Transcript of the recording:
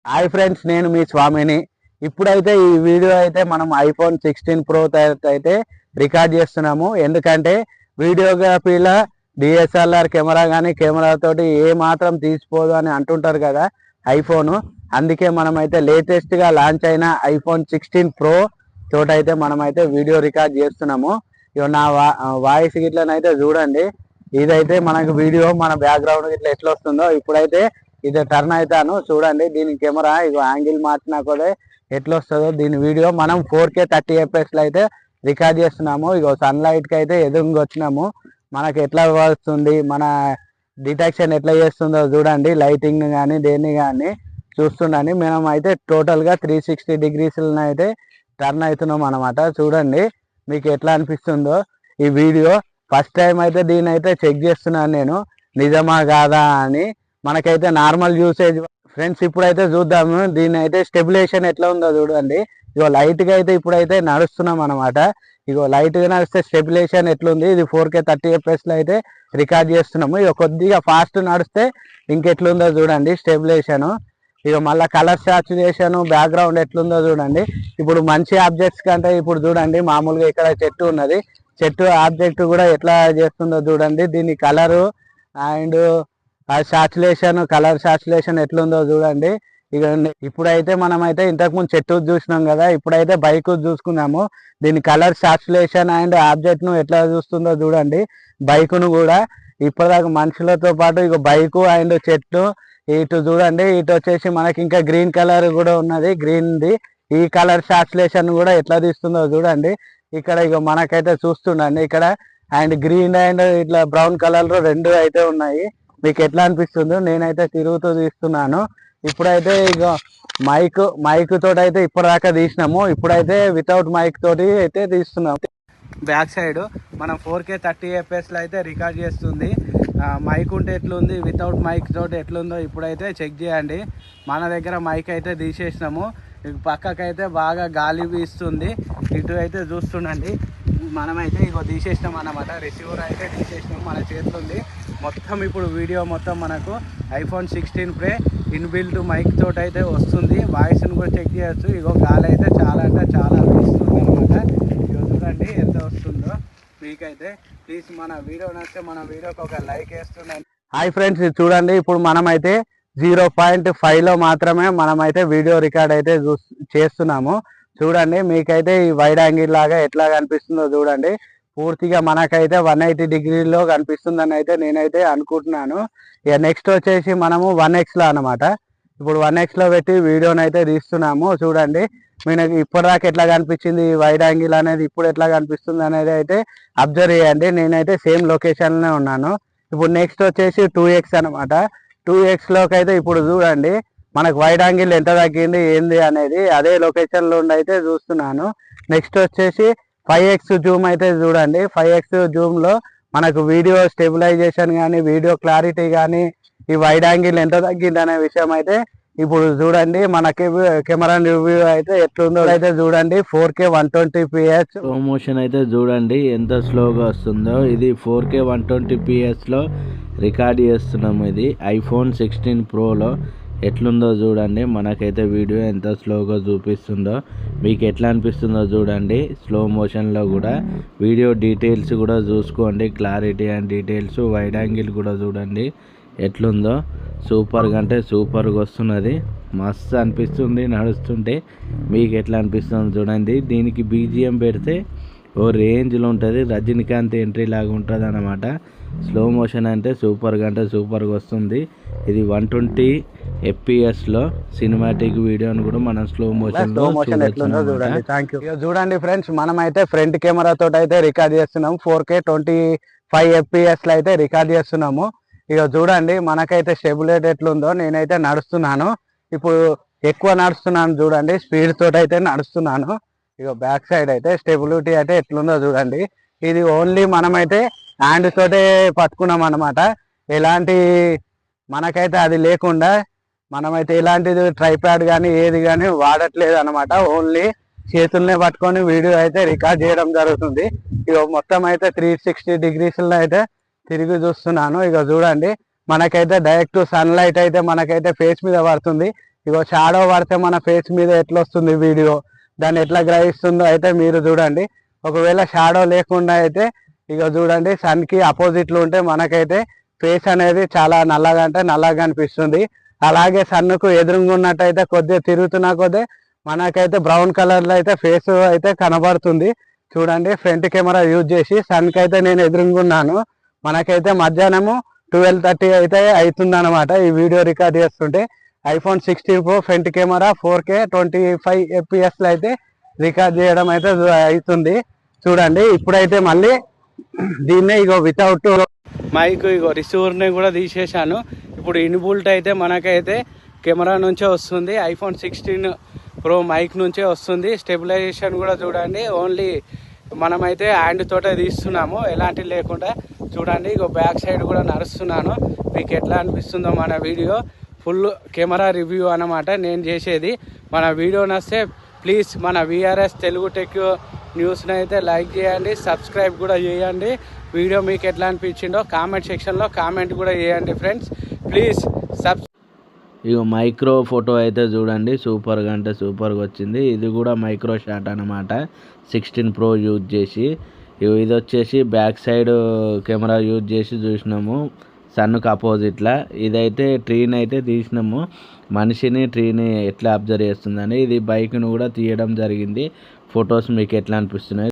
Hi friends, నేను మీ స్వామిని. ఇప్పుడైతే ఈ వీడియో అయితే మనం ఐఫోన్ 16 ప్రో అయితే రికార్డ్ చేస్తున్నాము. ఎందుకంటే వీడియోగ్రఫీలో డిఎస్ఎల్ఆర్ కెమెరా కానీ కెమెరాతోటి ఏ మాత్రం తీసిపోదు అని అంటుంటారు కదా ఐఫోను. అందుకే మనమైతే లేటెస్ట్గా లాంచ్ అయిన ఐఫోన్ 16 ప్రో తోటైతే మనమైతే వీడియో రికార్డ్ చేస్తున్నాము. ఇక నా వాయిస్ గిట్లనైతే చూడండి. ఇదైతే మనకు వీడియో మన బ్యాక్గ్రౌండ్ ఇట్లా ఎట్లా వస్తుందో ఇప్పుడైతే ఇది టర్న్ అవుతాను చూడండి. దీని కెమెరా ఇక యాంగిల్ మార్చినా కూడా ఎట్లా వస్తుందో దీని వీడియో మనం 4K 30 FPS లో అయితే రికార్డ్ చేస్తున్నాము. ఇక సన్ లైట్ కి అయితే ఎదురుగా వచ్చినాము. మనకి ఎట్లా వస్తుంది, మన డిటెక్షన్ ఎట్లా చేస్తుందో చూడండి. లైటింగ్ కానీ దేన్ని కానీ చూస్తుండని మనం అయితే టోటల్ గా 360 degrees అయితే టర్న్ అవుతున్నాం అనమాట. చూడండి మీకు ఎట్లా అనిపిస్తుందో ఈ వీడియో. ఫస్ట్ టైం అయితే దీని అయితే చెక్ చేస్తున్నాను నేను, నిజమా కాదా అని. మనకైతే నార్మల్ యూసేజ్ ఫ్రెండ్స్ ఇప్పుడైతే చూద్దాము దీని అయితే స్టెబిలేషన్ ఎట్లా ఉందో చూడండి. ఇగో లైట్ గా అయితే ఇప్పుడైతే నడుస్తున్నాం అనమాట. ఇగో లైట్ గా నడిస్తే స్టెబిలేషన్ ఎట్లుంది, ఇది 4K 30 FPS లో అయితే రికార్డ్ చేస్తున్నాము. ఇక కొద్దిగా ఫాస్ట్ నడిస్తే ఇంకెట్లుందో చూడండి స్టెబిలేషన్. ఇక మళ్ళీ కలర్ సాచురేషన్ బ్యాక్గ్రౌండ్ ఎట్లుందో చూడండి. ఇప్పుడు మంచి ఆబ్జెక్ట్స్ కంటే ఇప్పుడు చూడండి మామూలుగా ఇక్కడ చెట్టు ఉన్నది, చెట్టు ఆబ్జెక్ట్ కూడా ఎట్లా చేస్తుందో చూడండి. దీని కలరు అండ్ ఆ సాచులేషన్, కలర్ సాచులేషన్ ఎట్లుందో చూడండి. ఇక ఇప్పుడైతే మనమైతే ఇంతకుముందు చెట్టు చూసినాం కదా, ఇప్పుడైతే బైక్ చూసుకున్నాము. దీని కలర్ సాచులేషన్ అండ్ ఆబ్జెక్ట్ ను ఎట్లా చూస్తుందో చూడండి. బైక్ ను కూడా ఇప్పటిదాకా మనుషులతో పాటు ఇక బైక్ అండ్ చెట్టు ఇటు చూడండి. ఇటు వచ్చేసి మనకి ఇంకా గ్రీన్ కలర్ కూడా ఉన్నది, గ్రీన్ ది. ఈ కలర్ సాచులేషన్ కూడా ఎట్లా తీస్తుందో చూడండి. ఇక్కడ ఇక మనకైతే చూస్తుండండి ఇక్కడ అండ్ గ్రీన్ అండ్ ఇట్లా బ్రౌన్ కలర్ లో రెండు అయితే ఉన్నాయి. మీకు ఎట్లా అనిపిస్తుందో నేనైతే తిరుగుతూ తీస్తున్నాను. ఇప్పుడైతే ఇక మైక్ తోటి అయితే ఇప్పటిదాకా తీసినాము. ఇప్పుడైతే వితౌట్ మైక్ తోటి అయితే తీస్తున్నాము. బ్యాక్ సైడ్ మనం 4K 30 FPS లో అయితే రికార్డ్ చేస్తుంది. మైక్ ఉంటే ఎట్లుంది, వితౌట్ మైక్ తోటి ఎట్లుందో ఇప్పుడైతే చెక్ చేయండి. మన దగ్గర మైక్ అయితే తీసేసినాము. పక్కకైతే బాగా గాలి వీస్తుంది. ఇటు అయితే చూస్తుండండి. మనమైతే ఇగో తీసేసినాం అన్నమాట. రిసీవర్ అయితే తీసేసినాం, మన చేతిలో ఉంది మొత్తం. ఇప్పుడు వీడియో మొత్తం మనకు ఐఫోన్ 16 ప్రో ఇన్బిల్ట్ మైక్ తోటి అయితే వస్తుంది. వాయిస్ని కూడా చెక్ చేయొచ్చు. ఇగో గాలి అయితే చాలా అంటే చాలా వీస్తుంది అనమాట. ఇగో చూడండి ఎంత వస్తుందో. మీకైతే ప్లీజ్ మన వీడియో నచ్చితే మన వీడియోకి ఒక లైక్ వేస్తుండండి. హాయ్ ఫ్రెండ్స్, చూడండి ఇప్పుడు మనమైతే 0.5 మాత్రమే మనమైతే వీడియో రికార్డ్ అయితే చేస్తున్నాము. చూడండి మీకైతే ఈ వైడ్ యాంగిల్ లాగా ఎట్లా కనిపిస్తుందో చూడండి. పూర్తిగా మనకైతే 180 డిగ్రీలో కనిపిస్తుందని అయితే నేనైతే అనుకుంటున్నాను. ఇక నెక్స్ట్ వచ్చేసి మనము 1x లో అనమాట. ఇప్పుడు 1x లో పెట్టి వీడియోని అయితే తీస్తున్నాము. చూడండి మీకు ఇప్పటిదాకా ఎట్లా కనిపించింది ఈ వైడ్ యాంగిల్ అనేది, ఇప్పుడు ఎట్లా కనిపిస్తుంది అనేది అయితే అబ్జర్వ్ చేయండి. నేనైతే సేమ్ లొకేషన్లోనే ఉన్నాను. ఇప్పుడు నెక్స్ట్ వచ్చేసి 2x అనమాట. 2x లోకి అయితే ఇప్పుడు చూడండి మనకు వైడ్ యాంగిల్ ఎంత తగ్గింది ఏంది అనేది అదే లొకేషన్లో ఉండి అయితే చూస్తున్నాను. నెక్స్ట్ వచ్చేసి 5x జూమ్ అయితే చూడండి. 5x జూమ్ లో మనకు వీడియో స్టెబిలైజేషన్ కానీ వీడియో క్లారిటీ కానీ ఈ వైడ్ యాంగిల్ ఎంత తగ్గింది అనే విషయం అయితే ఇప్పుడు చూడండి. మనకి కెమెరా రివ్యూ అయితే ఎట్లుందో అయితే చూడండి. 4K 120fps స్లో మోషన్ అయితే చూడండి ఎంత స్లోగా వస్తుందో. ఇది 4K 120fps లో రికార్డ్ చేస్తున్నాము. ఇది ఐఫోన్ 16 ప్రోలో ఎట్లుందో చూడండి. మనకైతే వీడియో ఎంత స్లోగా చూపిస్తుందో మీకు ఎట్లా అనిపిస్తుందో చూడండి. స్లో మోషన్లో కూడా వీడియో డీటెయిల్స్ కూడా చూసుకోండి, clarity and details. Wide angle కూడా చూడండి ఎట్లుందో. సూపర్గా అంటే సూపర్గా వస్తున్నది, మస్తు అనిపిస్తుంది నడుస్తుంటే. మీకు ఎట్లా అనిపిస్తుందో చూడండి. దీనికి BGM పెడితే ఓ రేంజ్లో ఉంటుంది, రజనీకాంత్ ఎంట్రీ లాగా ఉంటుంది అన్నమాట. స్లో మోషన్ అంటే సూపర్గా వస్తుంది. ఇది 120 FPS లో సినిమాటిక్ వీడియోని కూడా మనం స్లో మోషన్ చూడండి. Thank you. చూడండి ఫ్రెండ్స్, మనమైతే ఫ్రంట్ కెమెరా తోటి అయితే రికార్డ్ చేస్తున్నాము. 4K 25 FPS లో అయితే రికార్డ్ చేస్తున్నాము. ఇక చూడండి మనకైతే స్టెబిలిటీ ఎట్లుందో. నేనైతే నడుస్తున్నాను, ఇప్పుడు ఎక్కువ నడుస్తున్నాను చూడండి, స్పీడ్ తోటి అయితే నడుస్తున్నాను. ఇక బ్యాక్ సైడ్ అయితే స్టెబిలిటీ అయితే ఎట్లుందో చూడండి. ఇది ఓన్లీ మనమైతే హ్యాండ్ తోటే పట్టుకున్నాం అనమాట. ఎలాంటి మనకైతే అది లేకుండా మనమైతే ఎలాంటిది ట్రైప్యాడ్ కానీ ఏది కానీ వాడట్లేదు అనమాట. ఓన్లీ చేతుల్నే పట్టుకొని వీడియో అయితే రికార్డ్ చేయడం జరుగుతుంది. ఇక మొత్తం అయితే 360 degrees అయితే తిరిగి చూస్తున్నాను. ఇక చూడండి మనకైతే డైరెక్ట్ సన్ లైట్ అయితే మనకైతే ఫేస్ మీద పడుతుంది. ఇగో షాడో పడితే మన ఫేస్ మీద ఎట్లా వస్తుంది వీడియో, దాన్ని ఎట్లా గ్రహిస్తుందో అయితే మీరు చూడండి. ఒకవేళ షాడో లేకుండా అయితే ఇక చూడండి సన్కి అపోజిట్లో ఉంటే మనకైతే ఫేస్ అనేది చాలా నల్లగా అంటే నల్లగా అనిపిస్తుంది. అలాగే సన్నుకు ఎదురుగా ఉన్నట్టయితే కొద్దిగా తిరుగుతున్నా కొద్ది మనకైతే బ్రౌన్ కలర్లో అయితే ఫేస్ అయితే కనబడుతుంది. చూడండి ఫ్రంట్ కెమెరా యూజ్ చేసి సన్కి అయితే నేను ఎదురుగా ఉన్నాను. మనకైతే మధ్యాహ్నము 12:30 అయితే అవుతుంది అనమాట ఈ వీడియో రికార్డ్ చేస్తుంటే. iPhone 16 Pro front camera 4K 25 FPS అయితే రికార్డ్ చేయడం అయితే అవుతుంది. చూడండి ఇప్పుడైతే మళ్ళీ దీన్నే ఇగో వితౌట్ మైక్ ఇగో రిసీవర్ని కూడా తీసేశాను. ఇప్పుడు ఇన్బుల్ట్ అయితే మనకైతే కెమెరా నుంచే వస్తుంది, iPhone 16 Pro మైక్ నుంచే వస్తుంది. స్టెబిలైజేషన్ కూడా చూడండి ఓన్లీ మనమైతే హ్యాండ్ తోటే తీస్తున్నాము, ఎలాంటి లేకుండా. చూడండి ఇగో బ్యాక్ సైడ్ కూడా నడుస్తున్నాను. మీకు ఎట్లా అనిపిస్తుందో మన వీడియో, ఫుల్ కెమెరా రివ్యూ అన్నమాట నేను చేసేది. మన వీడియో నచ్చితే ప్లీజ్ మన VRS తెలుగు టెక్ న్యూస్ని అయితే లైక్ చేయండి, సబ్స్క్రైబ్ కూడా చేయండి. వీడియో మీకు ఎట్లా అనిపించిందో కామెంట్ సెక్షన్లో కామెంట్ కూడా చేయండి ఫ్రెండ్స్, ప్లీజ్ ఇక మైక్రో ఫోటో అయితే చూడండి సూపర్గా అంటే సూపర్గా వచ్చింది. ఇది కూడా మైక్రో షాట్ అనమాట 16 Pro యూజ్ చేసి. ఇది వచ్చేసి బ్యాక్ సైడ్ కెమెరా యూజ్ చేసి చూసినాము సన్నుకు అపోజిట్లా. ఇదైతే ట్రీని అయితే తీసినాము, మనిషిని ట్రీని ఎట్లా అబ్జర్వ్ చేస్తుందని. ఇది బైక్ను కూడా తీయడం జరిగింది. ఫొటోస్ మీకు ఎట్లా అనిపిస్తున్నాయి